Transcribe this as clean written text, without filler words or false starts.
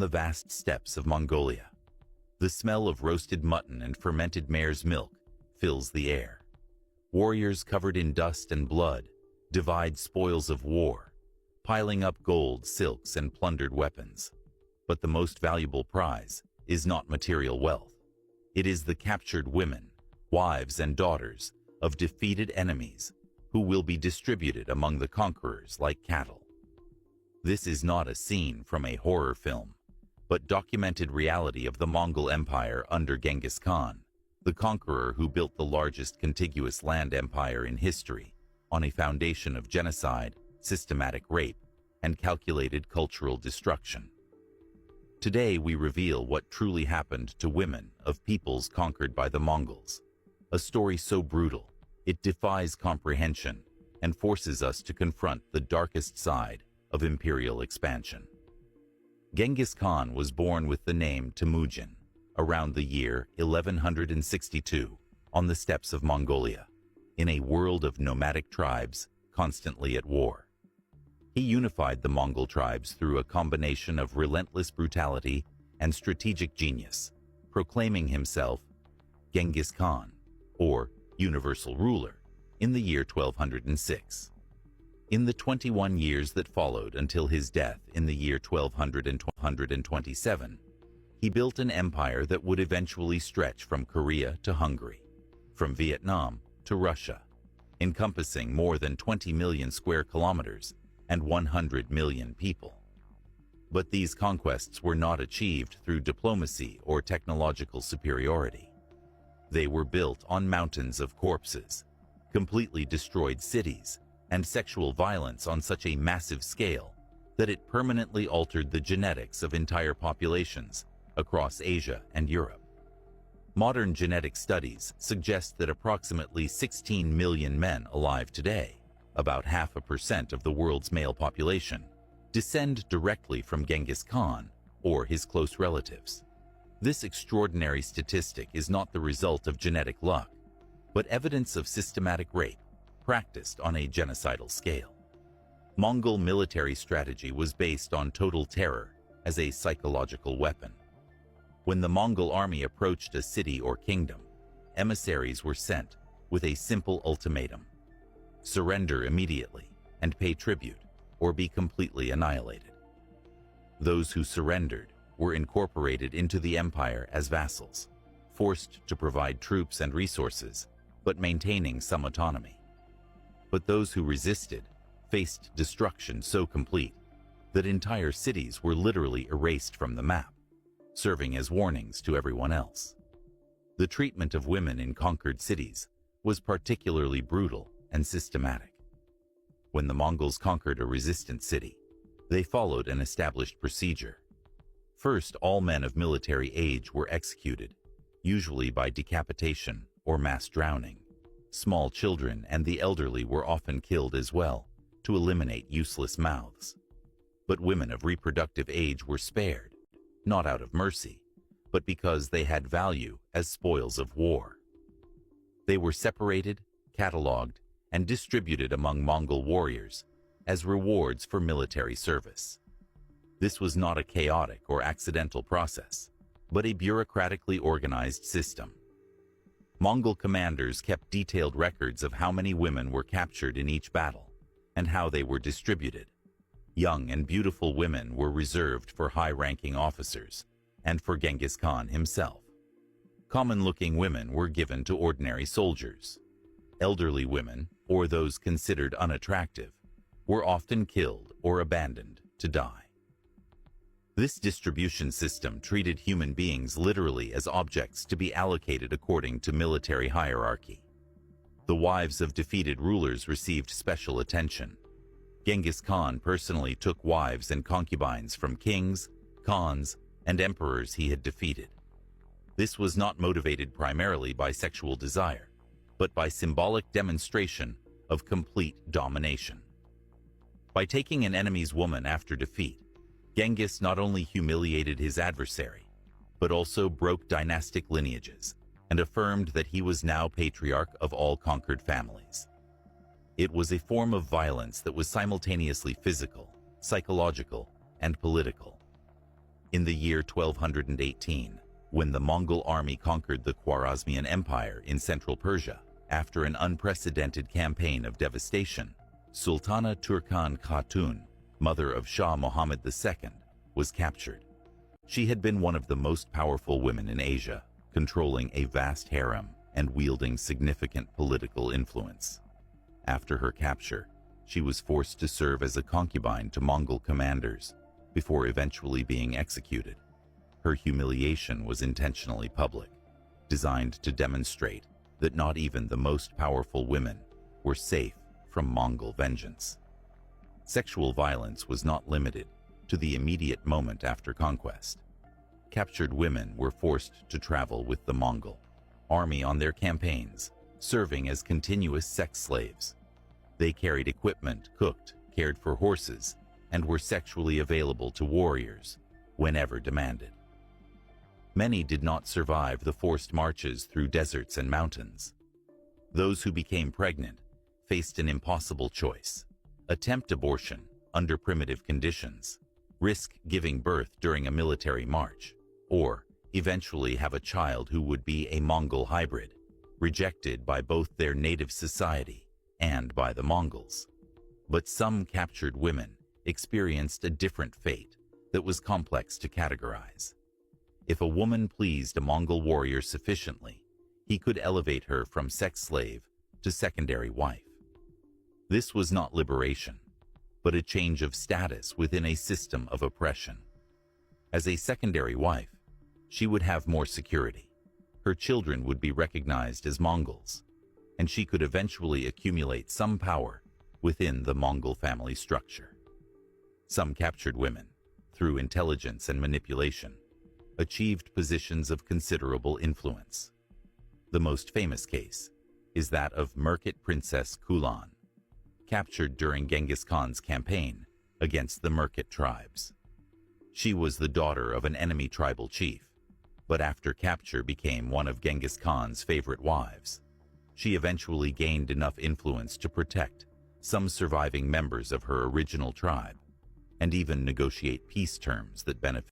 the vast steppes of Mongolia. The smell of roasted mutton and fermented mare's milk fills the air. Warriors covered in dust and blood divide spoils of war, piling up gold, silks, and plundered weapons. But the most valuable prize is not material wealth. It is the captured women, wives, and daughters of defeated enemies who will be distributed among the conquerors like cattle. This is not a scene from a horror film, but documented reality of the Mongol Empire under Genghis Khan, the conqueror who built the largest contiguous land empire in history on a foundation of genocide, systematic rape, and calculated cultural destruction. Today we reveal what truly happened to women of peoples conquered by the Mongols, a story so brutal it defies comprehension and forces us to confront the darkest side of imperial expansion. Genghis Khan was born with the name Temujin around the year 1162 on the steppes of Mongolia, in a world of nomadic tribes constantly at war. He unified the Mongol tribes through a combination of relentless brutality and strategic genius, proclaiming himself Genghis Khan, or universal ruler, in the year 1206. In the 21 years that followed until his death in the year 1227, he built an empire that would eventually stretch from Korea to Hungary, from Vietnam to Russia, encompassing more than 20 million square kilometers and 100 million people. But these conquests were not achieved through diplomacy or technological superiority. They were built on mountains of corpses, completely destroyed cities, and sexual violence on such a massive scale that it permanently altered the genetics of entire populations across Asia and Europe. Modern genetic studies suggest that approximately 16 million men alive today, about 0.5% of the world's male population, descend directly from Genghis Khan or his close relatives. This extraordinary statistic is not the result of genetic luck, but evidence of systematic rape practiced on a genocidal scale. Mongol military strategy was based on total terror as a psychological weapon. When the Mongol army approached a city or kingdom, emissaries were sent with a simple ultimatum: surrender immediately and pay tribute, or be completely annihilated. Those who surrendered were incorporated into the empire as vassals, forced to provide troops and resources, but maintaining some autonomy. But those who resisted faced destruction so complete that entire cities were literally erased from the map, serving as warnings to everyone else. The treatment of women in conquered cities was particularly brutal and systematic. When the Mongols conquered a resistant city, they followed an established procedure. First, all men of military age were executed, usually by decapitation or mass drowning. Small children and the elderly were often killed as well, to eliminate useless mouths. But women of reproductive age were spared, not out of mercy, but because they had value as spoils of war. They were separated, catalogued, and distributed among Mongol warriors as rewards for military service. This was not a chaotic or accidental process, but a bureaucratically organized system. Mongol commanders kept detailed records of how many women were captured in each battle and how they were distributed. Young and beautiful women were reserved for high-ranking officers and for Genghis Khan himself. Common-looking women were given to ordinary soldiers. Elderly women, or those considered unattractive, were often killed or abandoned to die. This distribution system treated human beings literally as objects to be allocated according to military hierarchy. The wives of defeated rulers received special attention. Genghis Khan personally took wives and concubines from kings, khans, and emperors he had defeated. This was not motivated primarily by sexual desire, but by symbolic demonstration of complete domination. By taking an enemy's woman after defeat, Genghis not only humiliated his adversary, but also broke dynastic lineages and affirmed that he was now patriarch of all conquered families. It was a form of violence that was simultaneously physical, psychological, and political. In the year 1218, when the Mongol army conquered the Khwarezmian Empire in central Persia, after an unprecedented campaign of devastation, Sultana Turkan Khatun, mother of Shah Muhammad II, was captured. She had been one of the most powerful women in Asia, controlling a vast harem and wielding significant political influence. After her capture, she was forced to serve as a concubine to Mongol commanders, before eventually being executed. Her humiliation was intentionally public, designed to demonstrate that not even the most powerful women were safe from Mongol vengeance. Sexual violence was not limited to the immediate moment after conquest. Captured women were forced to travel with the Mongol army on their campaigns, serving as continuous sex slaves. They carried equipment, cooked, cared for horses, and were sexually available to warriors whenever demanded. Many did not survive the forced marches through deserts and mountains. Those who became pregnant faced an impossible choice: attempt abortion under primitive conditions, risk giving birth during a military march, or eventually have a child who would be a Mongol hybrid, rejected by both their native society and by the Mongols. But some captured women experienced a different fate that was complex to categorize. If a woman pleased a Mongol warrior sufficiently, he could elevate her from sex slave to secondary wife. This was not liberation, but a change of status within a system of oppression. As a secondary wife, she would have more security. Her children would be recognized as Mongols, and she could eventually accumulate some power within the Mongol family structure. Some captured women, through intelligence and manipulation, achieved positions of considerable influence. The most famous case is that of Merkit Princess Kulan, captured during Genghis Khan's campaign against the Merkit tribes. She was the daughter of an enemy tribal chief, but after capture became one of Genghis Khan's favorite wives. She eventually gained enough influence to protect some surviving members of her original tribe, and even negotiate peace terms that benefited